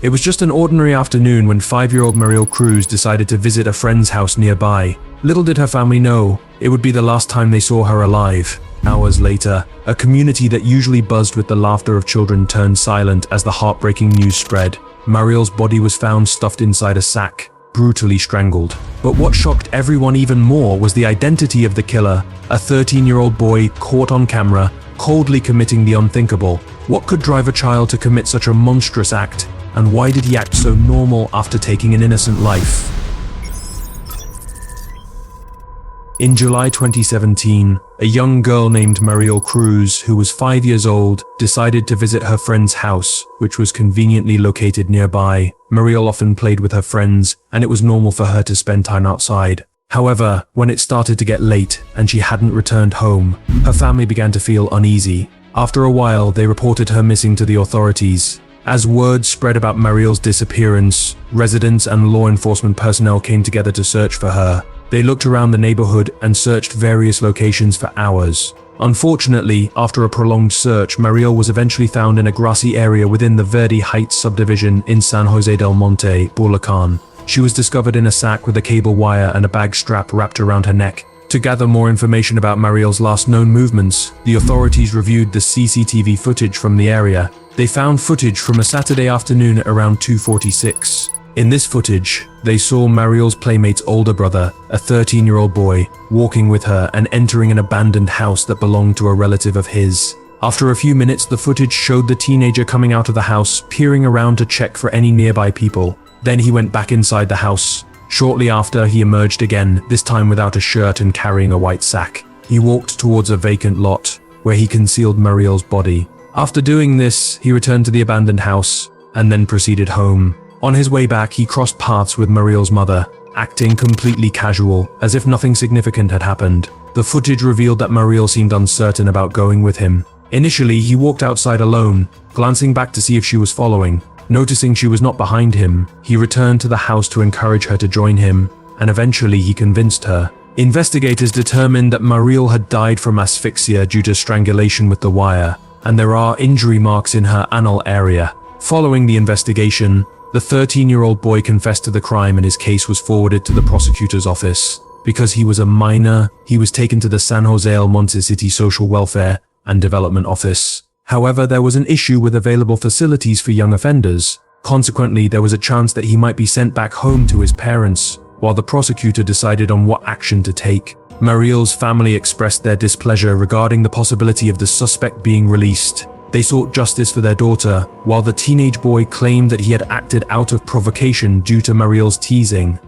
It was just an ordinary afternoon when 5-year-old Mariel Cruz decided to visit a friend's house nearby. Little did her family know, it would be the last time they saw her alive. Hours later, a community that usually buzzed with the laughter of children turned silent as the heartbreaking news spread. Mariel's body was found stuffed inside a sack, brutally strangled. But what shocked everyone even more was the identity of the killer, a 13-year-old boy caught on camera, coldly committing the unthinkable. What could drive a child to commit such a monstrous act, and why did he act so normal after taking an innocent life? In July 2017, a young girl named Mariel Cruz, who was 5 years old, decided to visit her friend's house, which was conveniently located nearby. Mariel often played with her friends, and it was normal for her to spend time outside. However, when it started to get late and she hadn't returned home, her family began to feel uneasy. After a while, they reported her missing to the authorities. As word spread about Mariel's disappearance, residents and law enforcement personnel came together to search for her. They looked around the neighborhood and searched various locations for hours. Unfortunately, after a prolonged search, Mariel was eventually found in a grassy area within the Verde Heights subdivision in San Jose del Monte, Bulacan. She was discovered in a sack with a cable wire and a bag strap wrapped around her neck. To gather more information about Mariel's last known movements, the authorities reviewed the CCTV footage from the area. They found footage from a Saturday afternoon at around 2:46. In this footage, they saw Mariel's playmate's older brother, a 13-year-old boy, walking with her and entering an abandoned house that belonged to a relative of his. After a few minutes, the footage showed the teenager coming out of the house, peering around to check for any nearby people. Then he went back inside the house. Shortly after, he emerged again, this time without a shirt and carrying a white sack. He walked towards a vacant lot, where he concealed Mariel's body. After doing this, he returned to the abandoned house, and then proceeded home. On his way back, he crossed paths with Mariel's mother, acting completely casual, as if nothing significant had happened. The footage revealed that Mariel seemed uncertain about going with him. Initially, he walked outside alone, glancing back to see if she was following. Noticing she was not behind him, he returned to the house to encourage her to join him, and eventually he convinced her. Investigators determined that Mariel had died from asphyxia due to strangulation with the wire, and there are injury marks in her anal area. Following the investigation, the 13-year-old boy confessed to the crime and his case was forwarded to the prosecutor's office. Because he was a minor, he was taken to the San Jose del Monte City Social Welfare and Development Office. However, there was an issue with available facilities for young offenders. Consequently, there was a chance that he might be sent back home to his parents, while the prosecutor decided on what action to take. Mariel's family expressed their displeasure regarding the possibility of the suspect being released. They sought justice for their daughter, while the teenage boy claimed that he had acted out of provocation due to Mariel's teasing.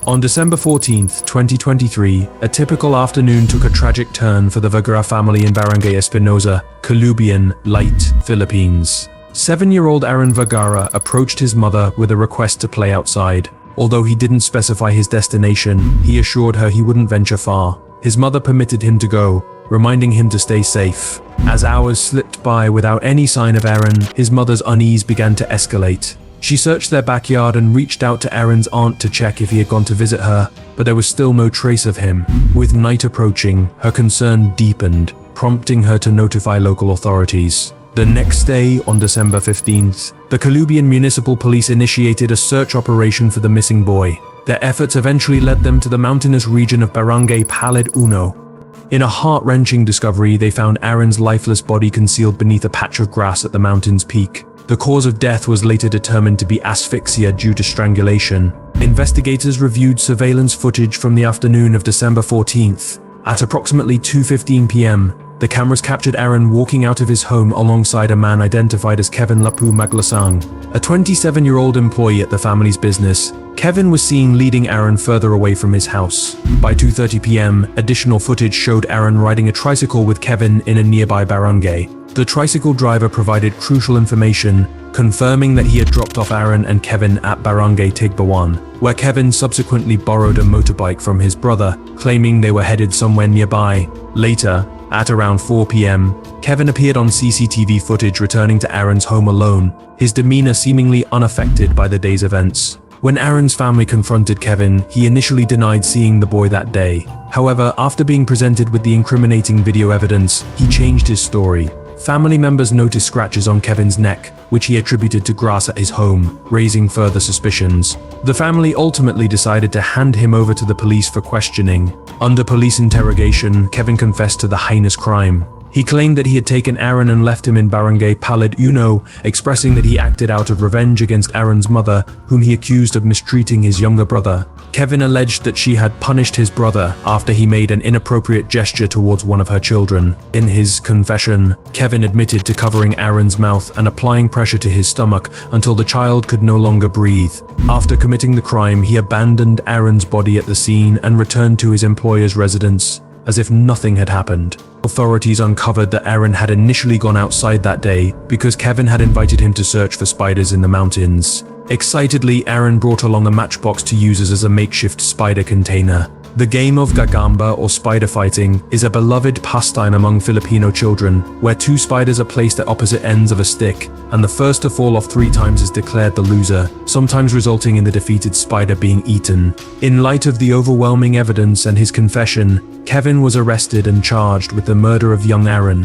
On December 14, 2023, a typical afternoon took a tragic turn for the Vergara family in Barangay Espinosa, Calubian, Leyte, Philippines. 7-year-old Aaron Vergara approached his mother with a request to play outside. Although he didn't specify his destination, he assured her he wouldn't venture far. His mother permitted him to go, reminding him to stay safe. As hours slipped by without any sign of Aaron, his mother's unease began to escalate. She searched their backyard and reached out to Aaron's aunt to check if he had gone to visit her, but there was still no trace of him. With night approaching, her concern deepened, prompting her to notify local authorities. The next day, on December 15th, the Calubian Municipal Police initiated a search operation for the missing boy. Their efforts eventually led them to the mountainous region of Barangay Palad Uno. In a heart-wrenching discovery, they found Aaron's lifeless body concealed beneath a patch of grass at the mountain's peak. The cause of death was later determined to be asphyxia due to strangulation. Investigators reviewed surveillance footage from the afternoon of December 14th. At approximately 2:15 p.m., the cameras captured Aaron walking out of his home alongside a man identified as Kevin Lapu Maglasang, a 27-year-old employee at the family's business. Kevin was seen leading Aaron further away from his house. By 2:30 p.m., additional footage showed Aaron riding a tricycle with Kevin in a nearby barangay. The tricycle driver provided crucial information, confirming that he had dropped off Aaron and Kevin at Barangay Tigbawan, where Kevin subsequently borrowed a motorbike from his brother, claiming they were headed somewhere nearby. Later, at around 4 p.m., Kevin appeared on CCTV footage returning to Aaron's home alone, his demeanor seemingly unaffected by the day's events. When Aaron's family confronted Kevin, he initially denied seeing the boy that day. However, after being presented with the incriminating video evidence, he changed his story. family members noticed scratches on Kevin's neck, which he attributed to grass at his home, raising further suspicions. The family ultimately decided to hand him over to the police for questioning. Under police interrogation, Kevin confessed to the heinous crime. He claimed that he had taken Aaron and left him in Barangay Palad Uno, expressing that he acted out of revenge against Aaron's mother, whom he accused of mistreating his younger brother. Kevin alleged that she had punished his brother after he made an inappropriate gesture towards one of her children. In his confession, Kevin admitted to covering Aaron's mouth and applying pressure to his stomach until the child could no longer breathe. After committing the crime, he abandoned Aaron's body at the scene and returned to his employer's residence, as if nothing had happened. Authorities uncovered that Aaron had initially gone outside that day because Kevin had invited him to search for spiders in the mountains. Excitedly, Aaron brought along a matchbox to use as a makeshift spider container. The game of gagamba, or spider fighting, is a beloved pastime among Filipino children, where two spiders are placed at opposite ends of a stick, and the first to fall off 3 times is declared the loser, sometimes resulting in the defeated spider being eaten. In light of the overwhelming evidence and his confession, Kevin was arrested and charged with the murder of young Aaron.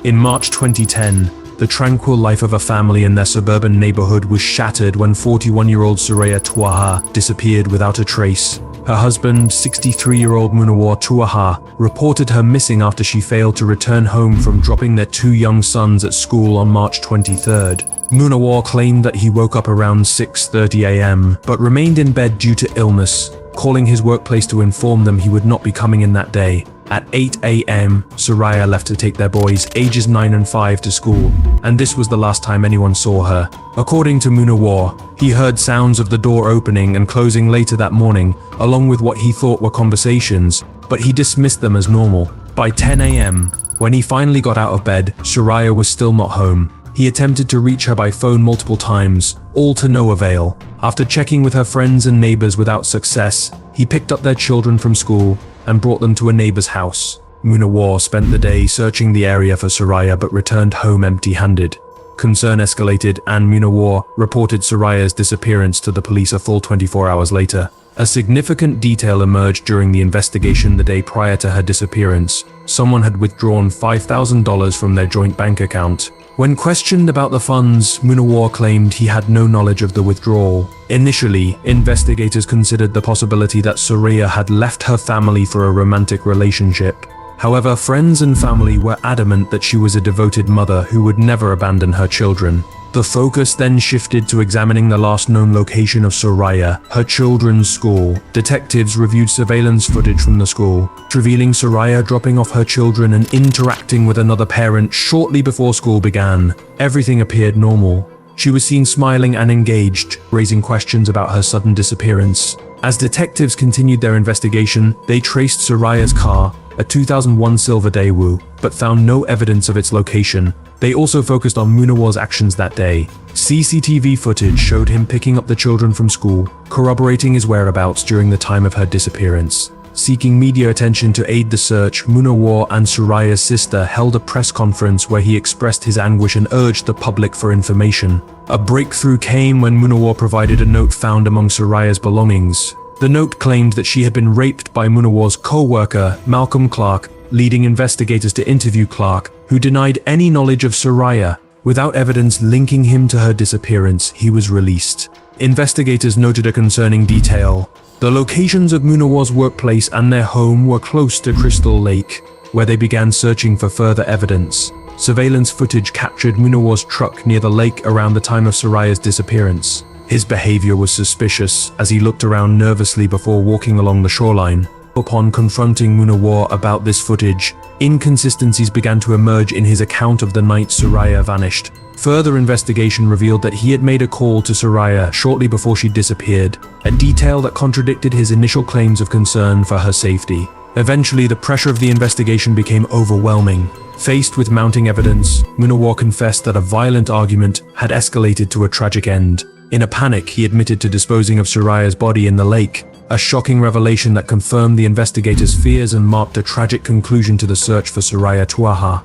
In March 2010, the tranquil life of a family in their suburban neighborhood was shattered when 41-year-old Soraya Tuaha disappeared without a trace. Her husband, 63-year-old Munawar Tuaha, reported her missing after she failed to return home from dropping their 2 young sons at school on March 23rd. Munawar claimed that he woke up around 6:30 a.m. but remained in bed due to illness, calling his workplace to inform them he would not be coming in that day. At 8 a.m., Soraya left to take their boys, ages 9 and 5, to school, and this was the last time anyone saw her. According to Munawar, he heard sounds of the door opening and closing later that morning, along with what he thought were conversations, but he dismissed them as normal. By 10 a.m., when he finally got out of bed, Soraya was still not home. He attempted to reach her by phone multiple times, all to no avail. After checking with her friends and neighbors without success, he picked up their children from school and brought them to a neighbor's house. Munawar spent the day searching the area for Soraya but returned home empty-handed. Concern escalated and Munawar reported Soraya's disappearance to the police a full 24 hours later. A significant detail emerged during the investigation the day prior to her disappearance. Someone had withdrawn $5,000 from their joint bank account. When questioned about the funds, Munawar claimed he had no knowledge of the withdrawal. Initially, investigators considered the possibility that Soraya had left her family for a romantic relationship. However, friends and family were adamant that she was a devoted mother who would never abandon her children. The focus then shifted to examining the last known location of Soraya, her children's school. Detectives reviewed surveillance footage from the school, revealing Soraya dropping off her children and interacting with another parent shortly before school began. Everything appeared normal. She was seen smiling and engaged, raising questions about her sudden disappearance. As detectives continued their investigation, they traced Soraya's car, a 2001 silver Daewoo, but found no evidence of its location. They also focused on Munawar's actions that day. CCTV footage showed him picking up the children from school, corroborating his whereabouts during the time of her disappearance. Seeking media attention to aid the search, Munawar and Soraya's sister held a press conference where he expressed his anguish and urged the public for information. A breakthrough came when Munawar provided a note found among Soraya's belongings. The note claimed that she had been raped by Munawar's co-worker, Malcolm Clark, leading investigators to interview Clark, who denied any knowledge of Soraya. Without evidence linking him to her disappearance, he was released. Investigators noted a concerning detail. The locations of Munawar's workplace and their home were close to Crystal Lake, where they began searching for further evidence. Surveillance footage captured Munawar's truck near the lake around the time of Soraya's disappearance. His behavior was suspicious as he looked around nervously before walking along the shoreline. Upon confronting Munawar about this footage, inconsistencies began to emerge in his account of the night Soraya vanished. Further investigation revealed that he had made a call to Soraya shortly before she disappeared, a detail that contradicted his initial claims of concern for her safety. Eventually, the pressure of the investigation became overwhelming. Faced with mounting evidence, Munawar confessed that a violent argument had escalated to a tragic end. In a panic, he admitted to disposing of Soraya's body in the lake, a shocking revelation that confirmed the investigators' fears and marked a tragic conclusion to the search for Soraya Tuaha.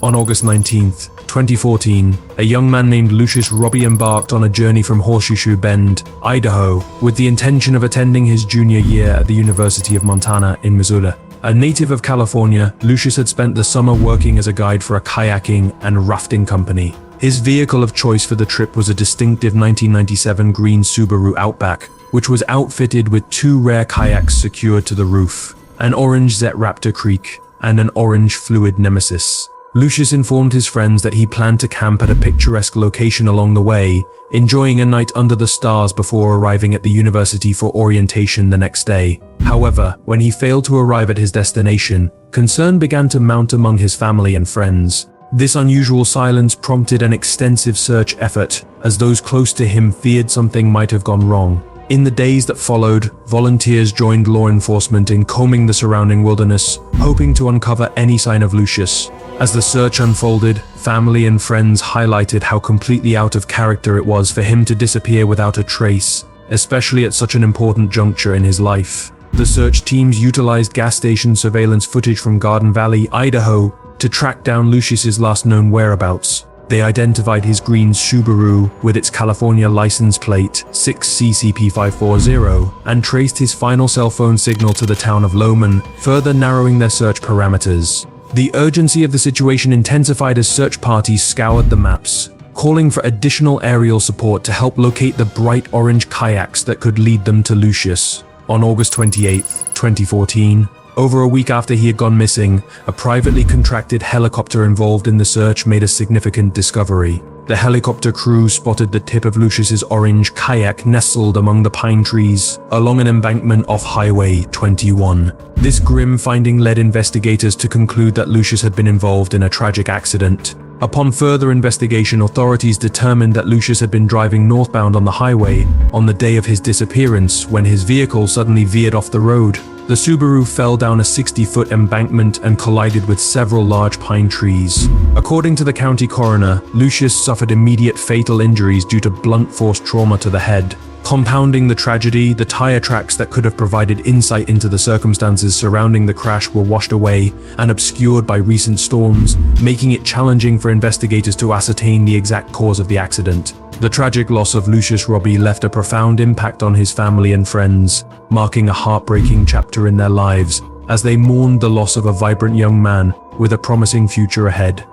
On August 19, 2014, a young man named Lucius Robbie embarked on a journey from Horseshoe Bend, Idaho, with the intention of attending his junior year at the University of Montana in Missoula. A native of California, Lucius had spent the summer working as a guide for a kayaking and rafting company. His vehicle of choice for the trip was a distinctive 1997 green Subaru Outback, which was outfitted with 2 rare kayaks secured to the roof, an orange Zet Raptor Creek and an orange Fluid Nemesis. Lucius informed his friends that he planned to camp at a picturesque location along the way, enjoying a night under the stars before arriving at the university for orientation the next day. However, when he failed to arrive at his destination, concern began to mount among his family and friends. This unusual silence prompted an extensive search effort, as those close to him feared something might have gone wrong. In the days that followed, volunteers joined law enforcement in combing the surrounding wilderness, hoping to uncover any sign of Lucius. As the search unfolded, family and friends highlighted how completely out of character it was for him to disappear without a trace, especially at such an important juncture in his life. The search teams utilized gas station surveillance footage from Garden Valley, Idaho, to track down Lucius's last known whereabouts. They identified his green Subaru with its California license plate 6CCP540 and traced his final cell phone signal to the town of Lowman, further narrowing their search parameters. The urgency of the situation intensified as search parties scoured the maps, calling for additional aerial support to help locate the bright orange kayaks that could lead them to Lucius. On August 28, 2014, over a week after he had gone missing, a privately contracted helicopter involved in the search made a significant discovery. The helicopter crew spotted the tip of Lucius's orange kayak nestled among the pine trees along an embankment off Highway 21. This grim finding led investigators to conclude that Lucius had been involved in a tragic accident. Upon further investigation, authorities determined that Lucius had been driving northbound on the highway on the day of his disappearance when his vehicle suddenly veered off the road. The Subaru fell down a 60-foot embankment and collided with several large pine trees. According to the county coroner, Lucius suffered immediate fatal injuries due to blunt force trauma to the head. Compounding the tragedy, the tire tracks that could have provided insight into the circumstances surrounding the crash were washed away and obscured by recent storms, making it challenging for investigators to ascertain the exact cause of the accident. The tragic loss of Lucius Robbie left a profound impact on his family and friends, marking a heartbreaking chapter in their lives as they mourned the loss of a vibrant young man with a promising future ahead.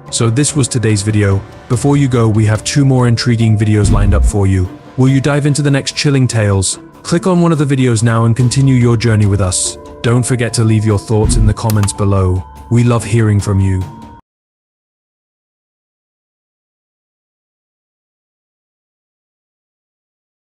So this was today's video. Before you go, we have 2 more intriguing videos lined up for you. Will you dive into the next chilling tales? Click on one of the videos now and continue your journey with us. Don't forget to leave your thoughts in the comments below. We love hearing from you.